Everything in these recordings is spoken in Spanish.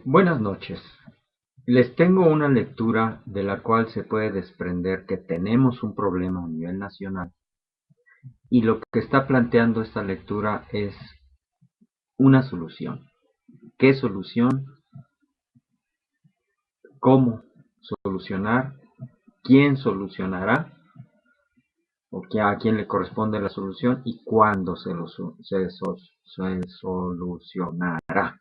Buenas noches. Les tengo una lectura de la cual se puede desprender que tenemos un problema a nivel nacional y lo que está planteando esta lectura es una solución. ¿Qué solución? ¿Cómo solucionar? ¿Quién solucionará? ¿O a quién le corresponde la solución? ¿Y cuándo se solucionará?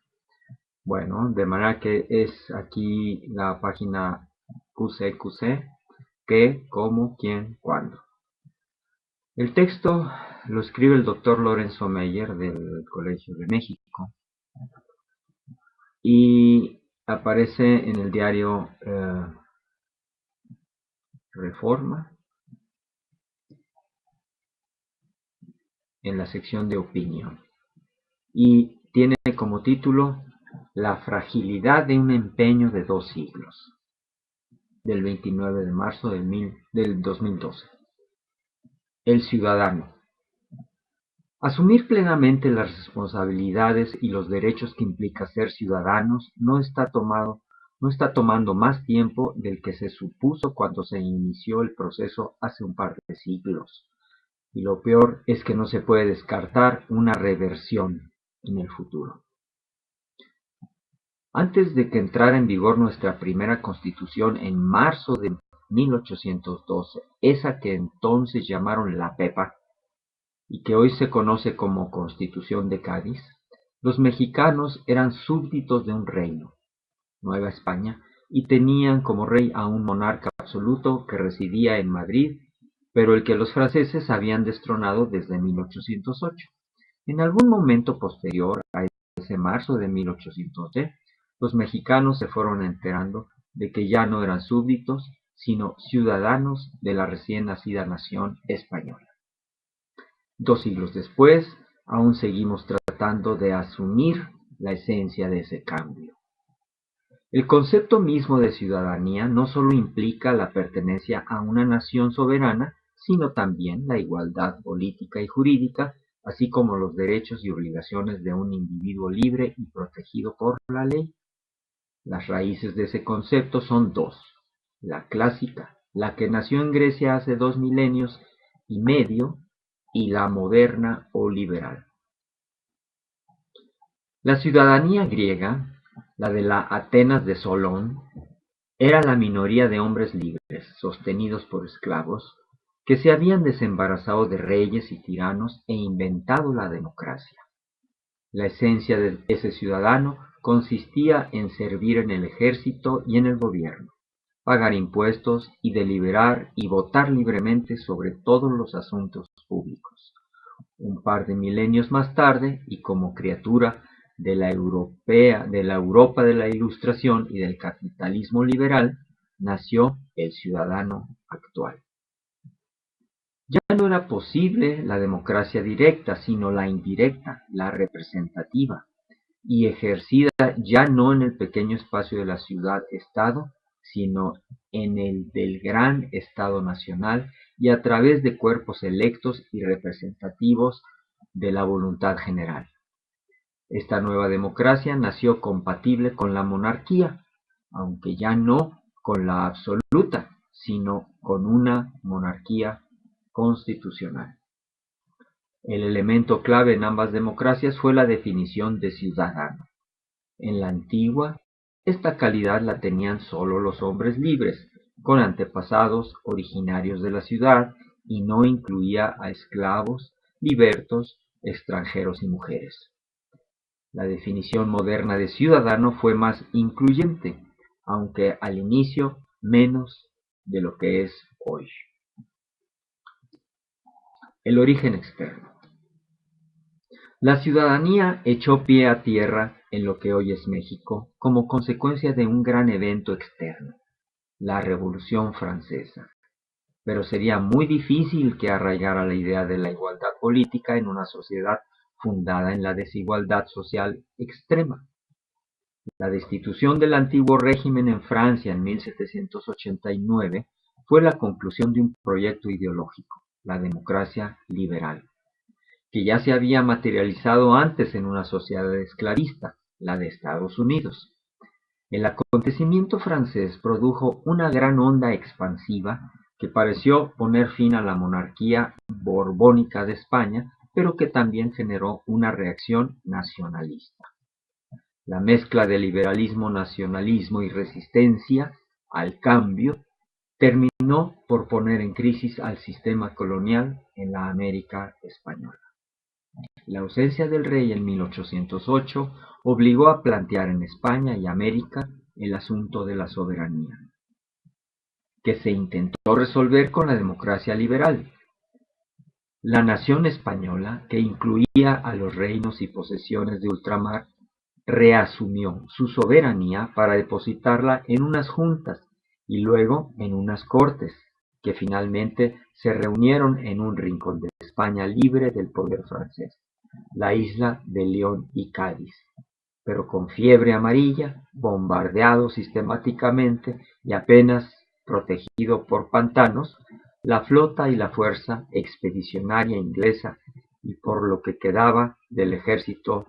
Bueno, de manera que es aquí la página QCQC, qué, cómo, quién, cuándo. El texto lo escribe el doctor Lorenzo Meyer del Colegio de México y aparece en el diario Reforma en la sección de opinión y tiene como título La fragilidad de un empeño de 2 siglos, del 29 de marzo del 2012. El ciudadano. Asumir plenamente las responsabilidades y los derechos que implica ser ciudadanos no está tomando más tiempo del que se supuso cuando se inició el proceso hace un par de siglos. Y lo peor es que no se puede descartar una reversión en el futuro. Antes de que entrara en vigor nuestra primera Constitución en marzo de 1812, esa que entonces llamaron la PEPA, y que hoy se conoce como Constitución de Cádiz, los mexicanos eran súbditos de un reino, Nueva España, y tenían como rey a un monarca absoluto que residía en Madrid, pero el que los franceses habían destronado desde 1808. En algún momento posterior a ese marzo de 1810, los mexicanos se fueron enterando de que ya no eran súbditos, sino ciudadanos de la recién nacida nación española. 2 siglos después, aún seguimos tratando de asumir la esencia de ese cambio. El concepto mismo de ciudadanía no solo implica la pertenencia a una nación soberana, sino también la igualdad política y jurídica, así como los derechos y obligaciones de un individuo libre y protegido por la ley. Las raíces de ese concepto son dos: la clásica, la que nació en Grecia hace 2 milenios y medio, y la moderna o liberal. La ciudadanía griega, la de la Atenas de Solón, era la minoría de hombres libres, sostenidos por esclavos, que se habían desembarazado de reyes y tiranos e inventado la democracia. La esencia de ese ciudadano consistía en servir en el ejército y en el gobierno, pagar impuestos y deliberar y votar libremente sobre todos los asuntos públicos. Un par de milenios más tarde, y como criatura de la Europa de la Ilustración y del capitalismo liberal, nació el ciudadano actual. Ya no era posible la democracia directa, sino la indirecta, la representativa, y ejercida ya no en el pequeño espacio de la ciudad-estado, sino en el del gran Estado nacional y a través de cuerpos electos y representativos de la voluntad general. Esta nueva democracia nació compatible con la monarquía, aunque ya no con la absoluta, sino con una monarquía constitucional. El elemento clave en ambas democracias fue la definición de ciudadano. En la antigua, esta calidad la tenían solo los hombres libres, con antepasados originarios de la ciudad, y no incluía a esclavos, libertos, extranjeros y mujeres. La definición moderna de ciudadano fue más incluyente, aunque al inicio menos de lo que es hoy. El origen externo. La ciudadanía echó pie a tierra en lo que hoy es México como consecuencia de un gran evento externo, la Revolución Francesa. Pero sería muy difícil que arraigara la idea de la igualdad política en una sociedad fundada en la desigualdad social extrema. La destitución del antiguo régimen en Francia en 1789 fue la conclusión de un proyecto ideológico, la democracia liberal, que ya se había materializado antes en una sociedad esclavista, la de Estados Unidos, El acontecimiento francés produjo una gran onda expansiva que pareció poner fin a la monarquía borbónica de España, pero que también generó una reacción nacionalista. La mezcla de liberalismo, nacionalismo y resistencia al cambio terminó por poner en crisis al sistema colonial en la América española. La ausencia del rey en 1808 obligó a plantear en España y América el asunto de la soberanía, que se intentó resolver con la democracia liberal. La nación española, que incluía a los reinos y posesiones de ultramar, reasumió su soberanía para depositarla en unas juntas y luego en unas cortes, que finalmente se reunieron en un rincón de España libre del poder francés, la isla de León y Cádiz, pero con fiebre amarilla, bombardeado sistemáticamente y apenas protegido por pantanos, la flota y la fuerza expedicionaria inglesa y por lo que quedaba del ejército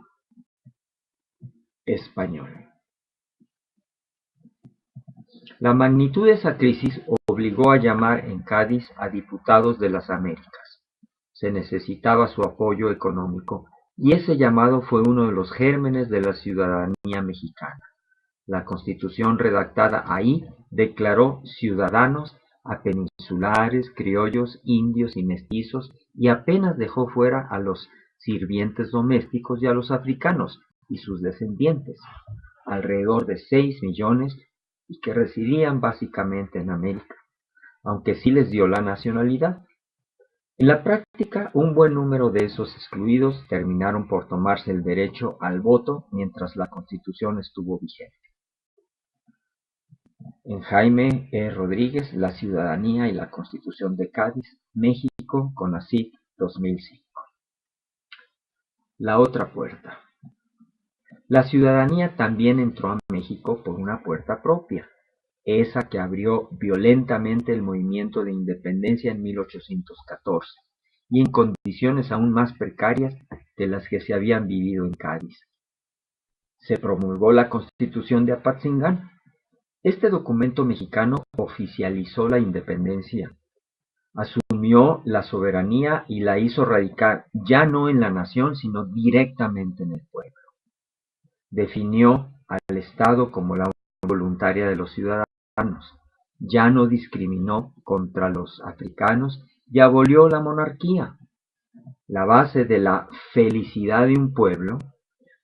español. La magnitud de esa crisis obligó a llamar en Cádiz a diputados de las Américas. Se necesitaba su apoyo económico y ese llamado fue uno de los gérmenes de la ciudadanía mexicana. La Constitución redactada ahí declaró ciudadanos a peninsulares, criollos, indios y mestizos y apenas dejó fuera a los sirvientes domésticos y a los africanos y sus descendientes, alrededor de 6 millones, y que residían básicamente en América, aunque sí les dio la nacionalidad. En la práctica, un buen número de esos excluidos terminaron por tomarse el derecho al voto mientras la Constitución estuvo vigente. En Jaime E. Rodríguez, La ciudadanía y la Constitución de Cádiz, México, CONACYT, 2005. La otra puerta. La ciudadanía también entró a México por una puerta propia, esa que abrió violentamente el movimiento de independencia en 1814, y en condiciones aún más precarias de las que se habían vivido en Cádiz. Se promulgó la Constitución de Apatzingán. Este documento mexicano oficializó la independencia, asumió la soberanía y la hizo radicar ya no en la nación, sino directamente en el pueblo. Definió al Estado como la voluntaria de los ciudadanos, ya no discriminó contra los africanos y abolió la monarquía. La base de la felicidad de un pueblo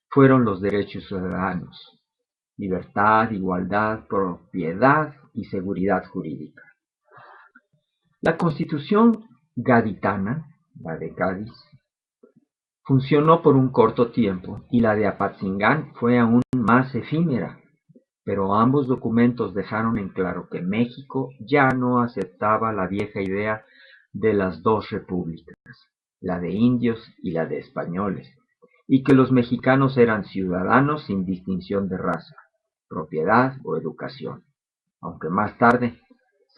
fueron los derechos ciudadanos: libertad, igualdad, propiedad y seguridad jurídica. La Constitución gaditana, la de Cádiz, funcionó por un corto tiempo y la de Apatzingán fue aún más efímera, pero ambos documentos dejaron en claro que México ya no aceptaba la vieja idea de las dos repúblicas, la de indios y la de españoles, y que los mexicanos eran ciudadanos sin distinción de raza, propiedad o educación, aunque más tarde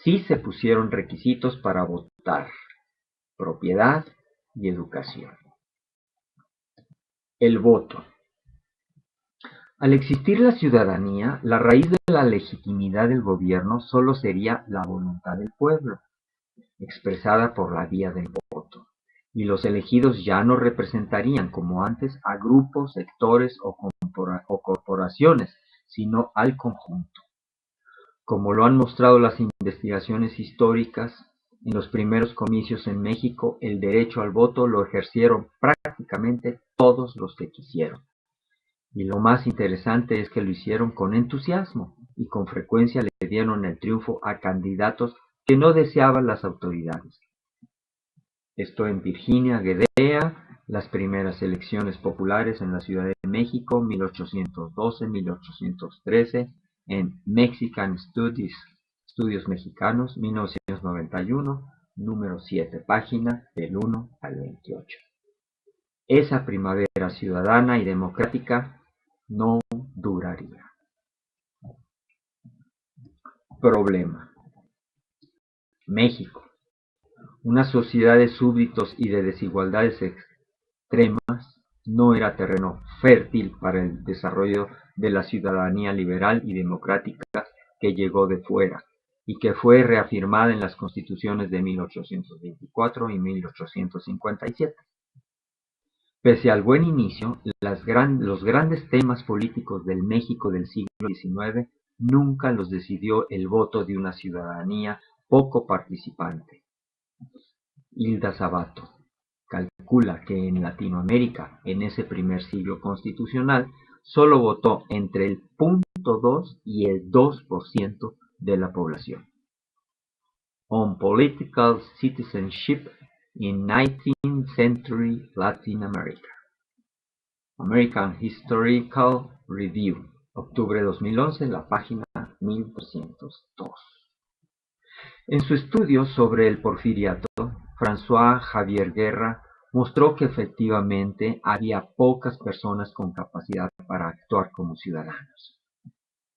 sí se pusieron requisitos para votar: propiedad y educación. El voto. Al existir la ciudadanía, la raíz de la legitimidad del gobierno solo sería la voluntad del pueblo, expresada por la vía del voto, y los elegidos ya no representarían, como antes, a grupos, sectores o corporaciones, sino al conjunto. Como lo han mostrado las investigaciones históricas, en los primeros comicios en México, el derecho al voto lo ejercieron prácticamente todos los que quisieron. Y lo más interesante es que lo hicieron con entusiasmo y con frecuencia le dieron el triunfo a candidatos que no deseaban las autoridades. Esto en Virginia Gedea, las primeras elecciones populares en la Ciudad de México, 1812-1813, en Mexican Studies, Estudios Mexicanos, 1991, número 7, página del 1 al 28. Esa primavera ciudadana y democrática no duraría. Problema. México, una sociedad de súbditos y de desigualdades extremas, no era terreno fértil para el desarrollo de la ciudadanía liberal y democrática que llegó de fuera y que fue reafirmada en las constituciones de 1824 y 1857. Pese al buen inicio, los grandes temas políticos del México del siglo XIX nunca los decidió el voto de una ciudadanía poco participante. Hilda Sabato calcula que en Latinoamérica, en ese primer siglo constitucional, solo votó entre el 0.2 y el 2% de la población. On Political Citizenship in 19th Century Latin America. American Historical Review, octubre 2011, la página 1302. En su estudio sobre el porfiriato, François Javier Guerra mostró que efectivamente había pocas personas con capacidad para actuar como ciudadanos,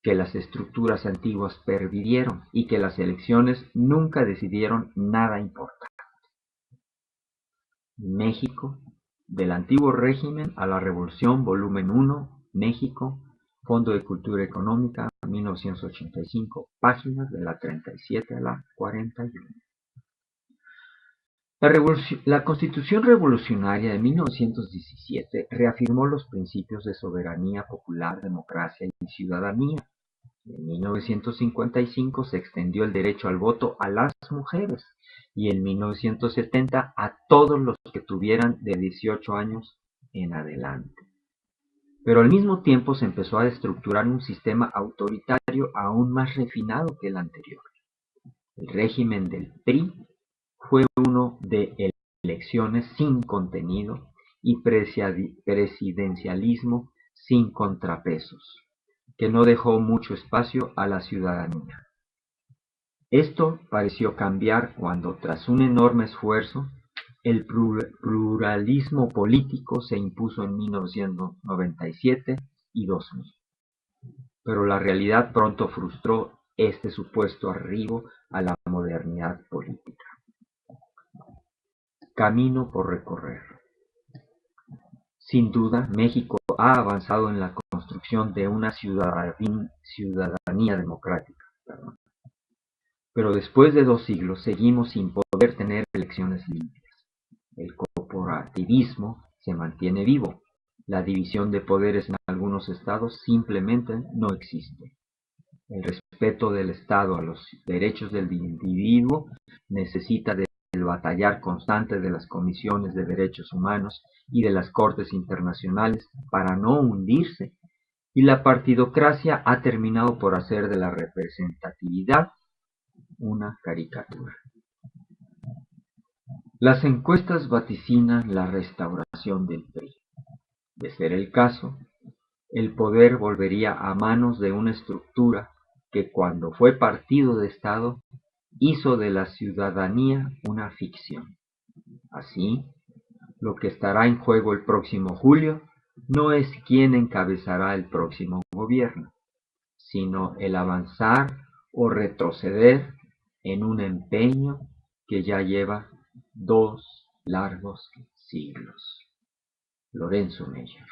que las estructuras antiguas pervivieron y que las elecciones nunca decidieron nada importante. México, del antiguo régimen a la Revolución, volumen 1, México, Fondo de Cultura Económica, 1985, páginas de la 37 a la 41. La Constitución Revolucionaria de 1917 reafirmó los principios de soberanía popular, democracia y ciudadanía. En 1955 se extendió el derecho al voto a las mujeres y en 1970 a todos los que tuvieran de 18 años en adelante. Pero al mismo tiempo se empezó a estructurar un sistema autoritario aún más refinado que el anterior. El régimen del PRI fue uno de elecciones sin contenido y presidencialismo sin contrapesos, que no dejó mucho espacio a la ciudadanía. Esto pareció cambiar cuando, tras un enorme esfuerzo, el pluralismo político se impuso en 1997 y 2000. Pero la realidad pronto frustró este supuesto arribo a la modernidad política. Camino por recorrer. Sin duda, México ha avanzado en la construcción de una ciudadanía democrática. Pero después de 2 siglos seguimos sin poder tener elecciones limpias. El corporativismo se mantiene vivo. La división de poderes en algunos estados simplemente no existe. El respeto del Estado a los derechos del individuo necesita del batallar constante de las comisiones de derechos humanos y de las cortes internacionales para no hundirse, y la partidocracia ha terminado por hacer de la representatividad una caricatura. Las encuestas vaticinan la restauración del PRI. De ser el caso, el poder volvería a manos de una estructura que, cuando fue partido de Estado, hizo de la ciudadanía una ficción. Así, lo que estará en juego el próximo julio no es quién encabezará el próximo gobierno, sino el avanzar o retroceder en un empeño que ya lleva 2 largos siglos. Lorenzo Meyer.